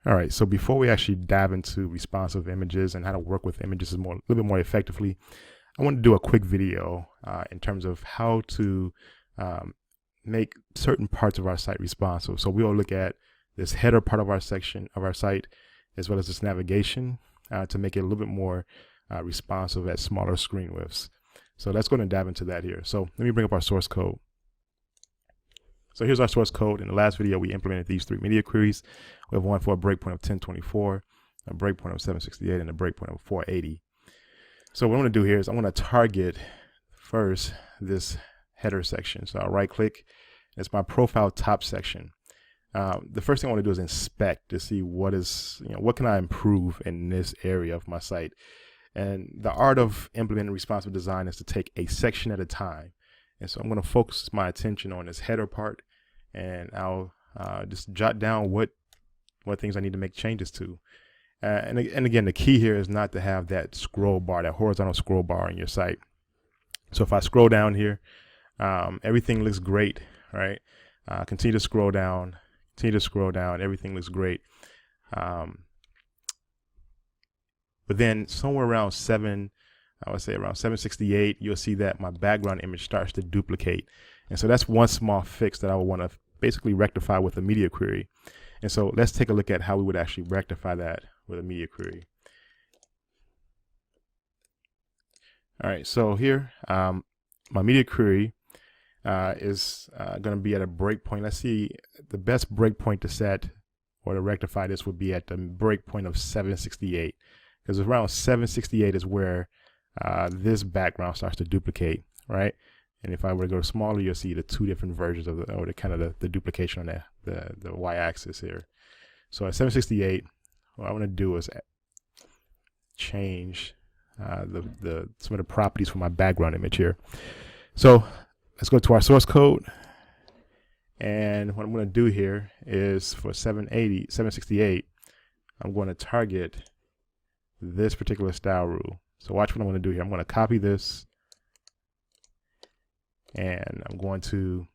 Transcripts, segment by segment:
All right, so before we actually dive into responsive images and how to work with images a little bit more effectively, I want to do a quick video in terms of how to make certain parts of our site responsive. So we'll look at this header part of our section of our site, as well as this navigation to make it a little bit more responsive at smaller screen widths. So let's go and dive into that here. So let me bring up our source code. So here's our source code. In the last video, we implemented these three media queries. We have one for a breakpoint of 1024, a breakpoint of 768, and a breakpoint of 480. So what I'm going to do here is I'm going to target first this header section. So I'll right click. It's my profile top section. The first thing I want to do is inspect to see what can I improve in this area of my site. And the art of implementing responsive design is to take a section at a time. And so I'm going to focus my attention on this header part, and I'll just jot down what things I need to make changes to. And again, the key here is not to have that scroll bar, that horizontal scroll bar in your site. So if I scroll down here, everything looks great, right? Continue to scroll down, everything looks great. But then somewhere around I would say around 768, you'll see that my background image starts to duplicate. And so that's one small fix that I would want to basically rectify with a media query. And so let's take a look at how we would actually rectify that with a media query. All right, so here, my media query is going to be at a breakpoint. Let's see, the best breakpoint to set or to rectify this would be at the breakpoint of 768, because around 768 is where this background starts to duplicate, right? And if I were to go smaller, you'll see the two different versions of the duplication on the y-axis here. So at 768, what I want to do is change some of the properties for my background image here. So let's go to our source code, and what I'm going to do here is for 768, I'm going to target this particular style rule. So watch what I'm going to do here. I'm going to copy this, and I'm going to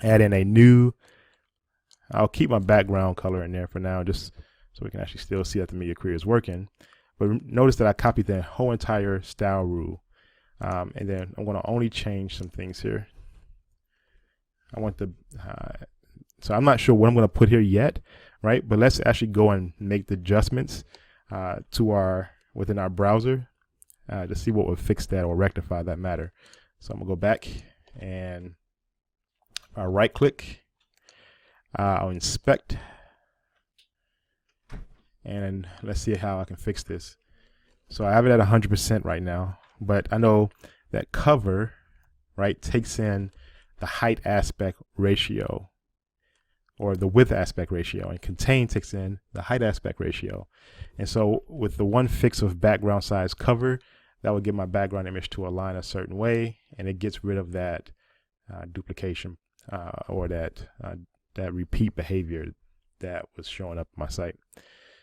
add in a new, I'll keep my background color in there for now, just so we can actually still see that the media query is working. But notice that I copied the whole entire style rule. And then I'm going to only change some things here. I want so I'm not sure what I'm going to put here yet, right? But let's actually go and make the adjustments within our browser to see what would fix that or rectify that matter. So I'm gonna go back and I'll right click, I'll inspect, and let's see how I can fix this. So I have it at 100% right now, but I know that cover, right, takes in the height aspect ratio or the width aspect ratio, and contain takes in the height aspect ratio. And so with the one fix of background size cover, that will get my background image to align a certain way, and it gets rid of that duplication or that repeat behavior that was showing up on my site.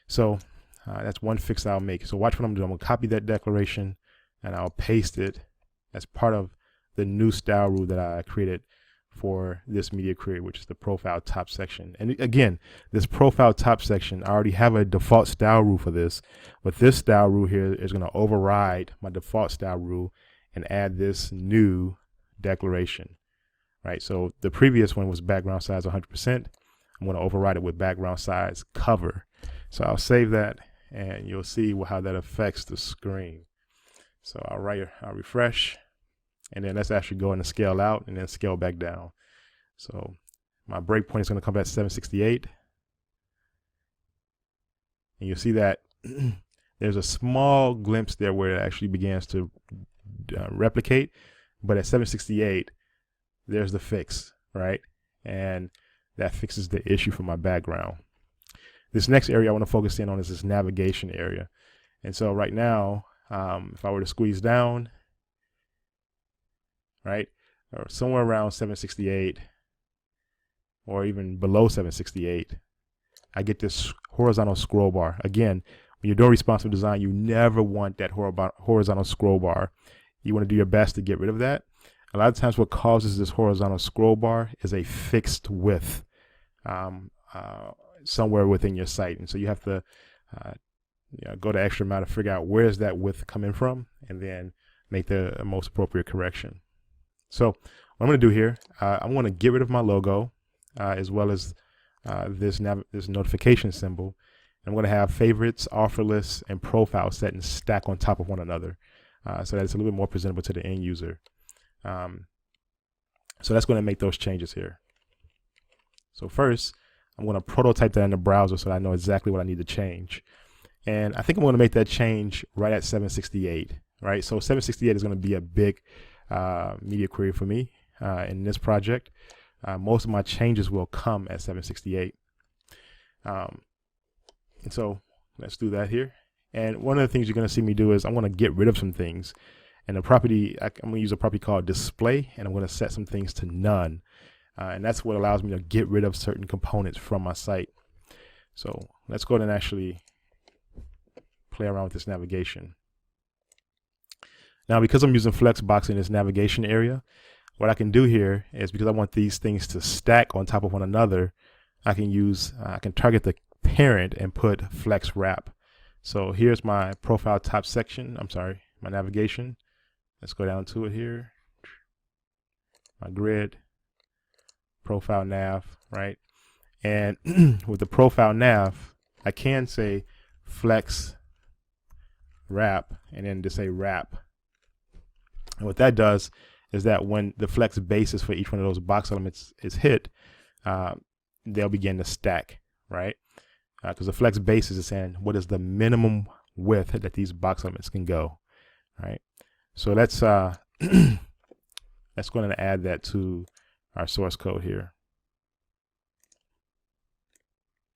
So that's one fix I'll make. So watch what I'm doing. I'm gonna copy that declaration and I'll paste it as part of the new style rule that I created for this media query, which is the profile top section. And again, this profile top section, I already have a default style rule for this, but this style rule here is going to override my default style rule and add this new declaration, right? So the previous one was background size 100%. I'm going to override it with background size cover. So I'll save that, and you'll see how that affects the screen. So I'll refresh. And then let's actually go and scale out and then scale back down. So my breakpoint is going to come at 768. And you'll see that there's a small glimpse there where it actually begins to replicate. But at 768, there's the fix, right? And that fixes the issue for my background. This next area I want to focus in on is this navigation area. And so right now, if I were to squeeze down, right, or somewhere around 768 or even below 768, I get this horizontal scroll bar. Again, when you're doing responsive design, you never want that horizontal scroll bar. You want to do your best to get rid of that. A lot of times what causes this horizontal scroll bar is a fixed width. somewhere within your site. And so you have to go the extra mile to figure out where is that width coming from, and then make the most appropriate correction. So what I'm going to do here, I'm going to get rid of my logo as well as this notification symbol. I'm going to have favorites, offer lists, and profile settings stack on top of one another so that it's a little bit more presentable to the end user. So that's going to make those changes here. So first, I'm going to prototype that in the browser so that I know exactly what I need to change. And I think I'm going to make that change right at 768, right? So 768 is going to be a big media query for me in this project. Most of my changes will come at 768. And so let's do that here. And one of the things you're going to see me do is I'm going to get rid of some things. And the property, I'm going to use a property called display, and I'm going to set some things to none. And that's what allows me to get rid of certain components from my site. So let's go ahead and actually play around with this navigation. Now, because I'm using Flexbox in this navigation area, what I can do here is, because I want these things to stack on top of one another, I can target the parent and put flex wrap. So here's my profile top section. My navigation. Let's go down to it here. My grid, profile nav, right? And with the profile nav, I can say flex wrap and then just say wrap. And what that does is that when the flex basis for each one of those box elements is hit, they'll begin to stack, right? Because the flex basis is saying what is the minimum width that these box elements can go, right? So let's go ahead and add that to our source code here.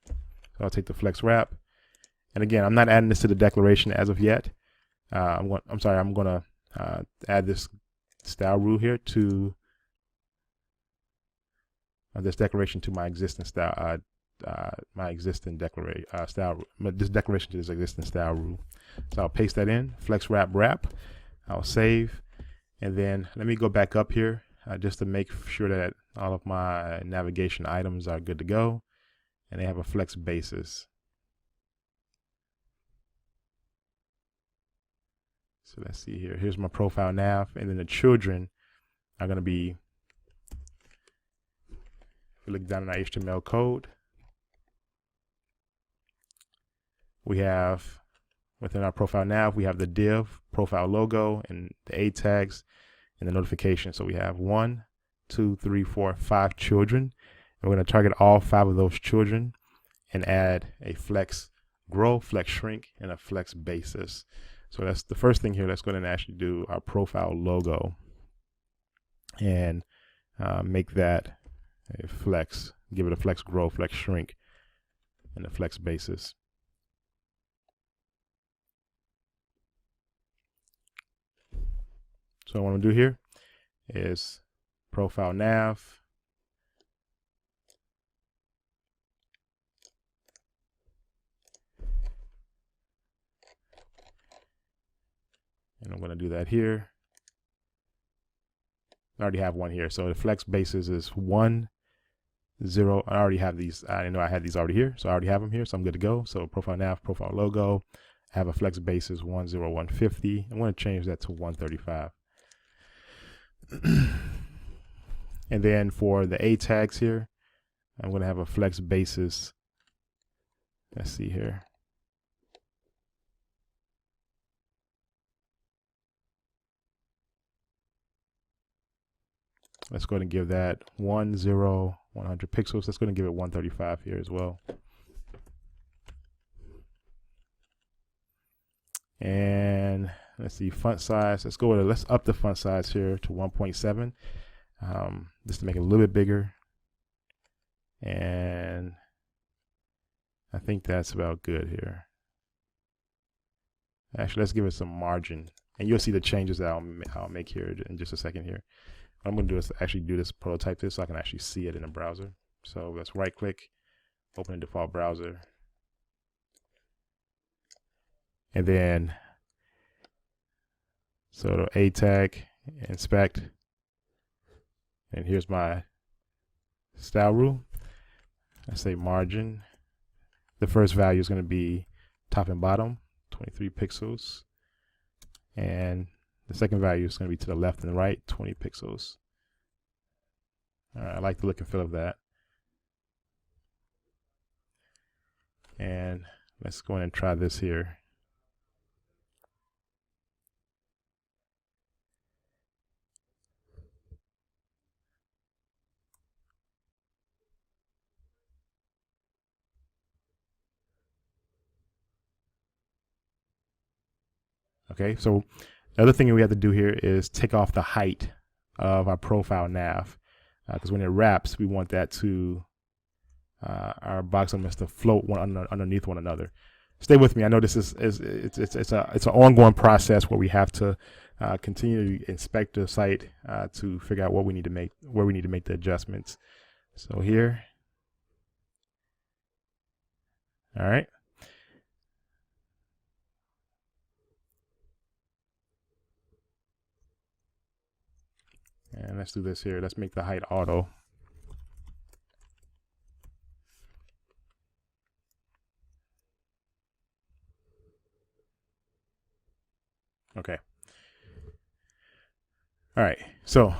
So I'll take the flex wrap, and again, I'm not adding this to the declaration as of yet. I'm going to add this style rule here to this declaration to my existing style, this declaration to this existing style rule. So I'll paste that in, flex wrap. I'll save, and then let me go back up here just to make sure that all of my navigation items are good to go, and they have a flex basis. So let's see here. Here's my profile nav, and then the children are going to be, if we look down in our HTML code, we have within our profile nav, we have the div, profile logo, and the A tags, and the notification. So we have 1, 2, 3, 4, 5 children. And we're going to target all 5 of those children and add a flex grow, flex shrink, and a flex basis. So that's the first thing here. Let's go ahead and actually do our profile logo and make that a flex, give it a flex grow, flex shrink, and a flex basis. So what I want to do here is profile nav, and I'm going to do that here. I already have one here. So the flex basis is 1, 0. I already have these. I didn't know I had these already here. So I already have them here. So I'm good to go. So profile nav, profile logo. I have a flex basis 1, 0, 150. I'm going to change that to 135. And then for the A tags here, I'm going to have a flex basis. Let's see here. Let's go ahead and give that 1, 0, 100 pixels. Let's go ahead and give it 135 here as well. And let's see, font size. Let's up the font size here to 1.7, just to make it a little bit bigger. And I think that's about good here. Actually, let's give it some margin, and you'll see the changes that I'll make here in just a second here. What I'm going to do is actually do this, prototype this, so I can actually see it in the browser. So let's right click, open the default browser, and then so the A tag, inspect, and here's my style rule. I say margin the first value is going to be top and bottom, 23 pixels. And the second value is going to be to the left and right, 20 pixels. All right, I like the look and feel of that. And let's go in and try this here. Okay, so the other thing we have to do here is take off the height of our profile nav, because when it wraps, we want that to our box elements to float underneath one another. Stay with me. I know this is it's an ongoing process where we have to continue to inspect the site to figure out what we need to make, where we need to make the adjustments. So here, all right. And let's do this here. Let's make the height auto. Okay. All right. So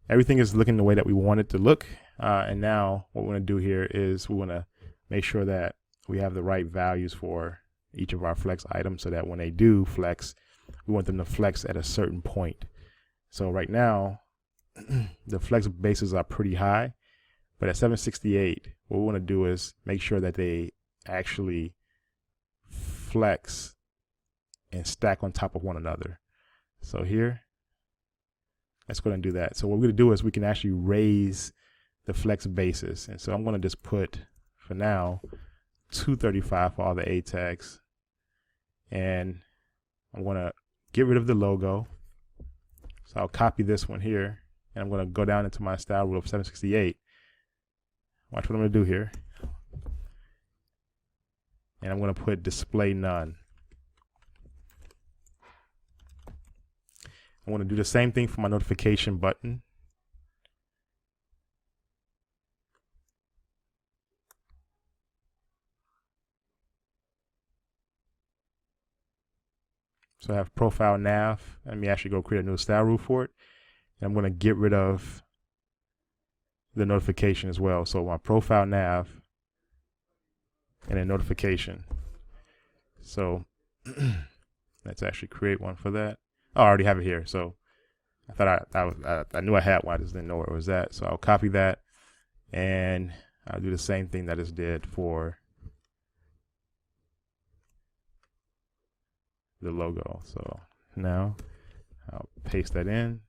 everything is looking the way that we want it to look. And now what we want to do here is we want to make sure that we have the right values for each of our flex items so that when they do flex, we want them to flex at a certain point. So right now, the flex bases are pretty high, but at 768, what we want to do is make sure that they actually flex and stack on top of one another. So here, let's go ahead and do that. So what we're going to do is we can actually raise the flex bases. And so I'm going to just put, for now, 235 for all the A tags. And I'm going to get rid of the logo. So I'll copy this one here, and I'm going to go down into my style rule of 768. Watch what I'm going to do here. And I'm going to put display none. I want to do the same thing for my notification button. So I have profile nav. Let me actually go create a new style rule for it. And I'm going to get rid of the notification as well. So my profile nav and a notification. So let's actually create one for that. Oh, I already have it here. So I thought I knew I had one. I just didn't know where it was at. So I'll copy that and I'll do the same thing that I just did for the logo. So now I'll paste that in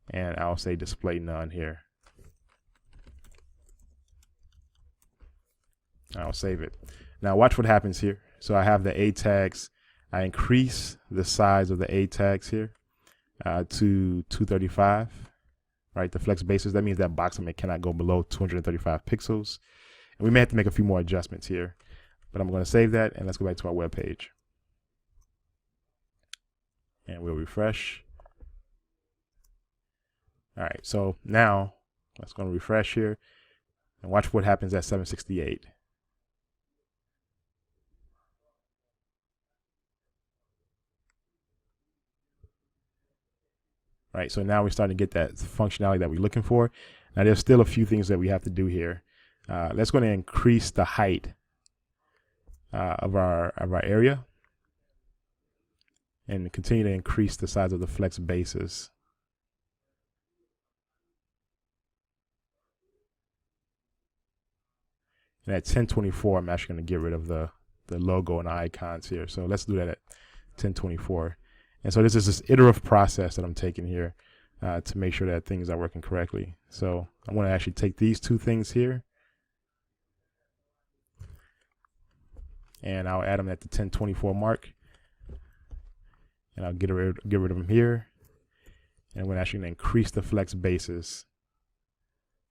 and I'll say display none here. I'll save it. Now watch what happens here. So I have the A tags. I increase the size of the A tags here to 235, right? The flex bases, that means that box element cannot go below 235 pixels. And we may have to make a few more adjustments here, but I'm going to save that and let's go back to our web page. And we'll refresh. All right, so now let's go and refresh here and watch what happens at 768. Right, so now we're starting to get that functionality that we're looking for. Now there's still a few things that we have to do here. Let's go and increase the height of our area and continue to increase the size of the flex bases. And at 1024, I'm actually going to get rid of the logo and icons here. So let's do that at 1024. And so this is this iterative process that I'm taking here to make sure that things are working correctly. So I want to actually take these two things here and I'll add them at the 1024 mark. And I'll get rid of them here. And we're actually going to increase the flex bases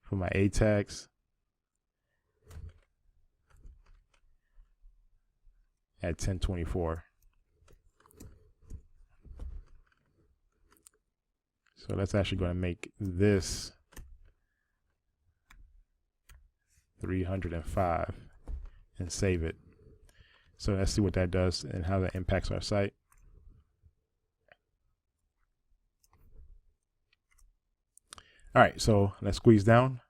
for my A tags at 1024. So that's actually going to make this 305 and save it. So let's see what that does and how that impacts our site. All right, so let's squeeze down.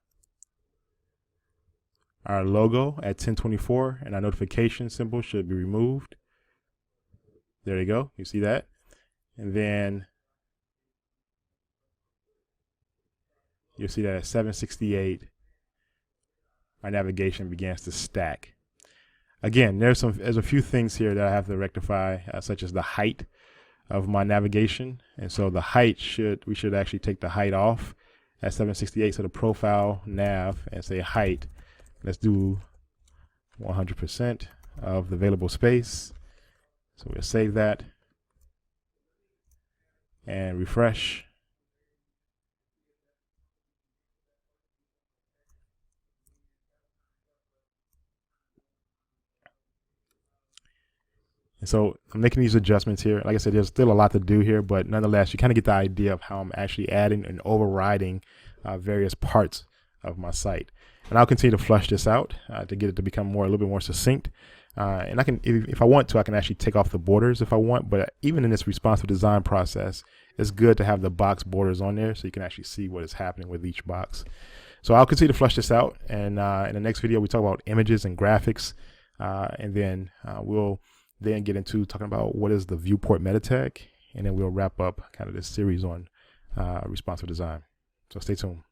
Our logo at 1024 and our notification symbol should be removed. There you go. You see that? And then you'll see that at 768, our navigation begins to stack. Again, there's a few things here that I have to rectify, such as the height of my navigation. And so the height we should actually take the height off at 768. So the profile nav and say height. Let's do 100% of the available space. So we'll save that and refresh. And so I'm making these adjustments here. Like I said, there's still a lot to do here, but nonetheless, you kind of get the idea of how I'm actually adding and overriding various parts of my site. And I'll continue to flush this out to get it to become a little bit more succinct. And I can, if I want to, I can actually take off the borders if I want. But even in this responsive design process, it's good to have the box borders on there so you can actually see what is happening with each box. So I'll continue to flush this out. And in the next video, we talk about images and graphics. And then we'll then get into talking about what is the viewport meta tag. And then we'll wrap up kind of this series on responsive design. So stay tuned.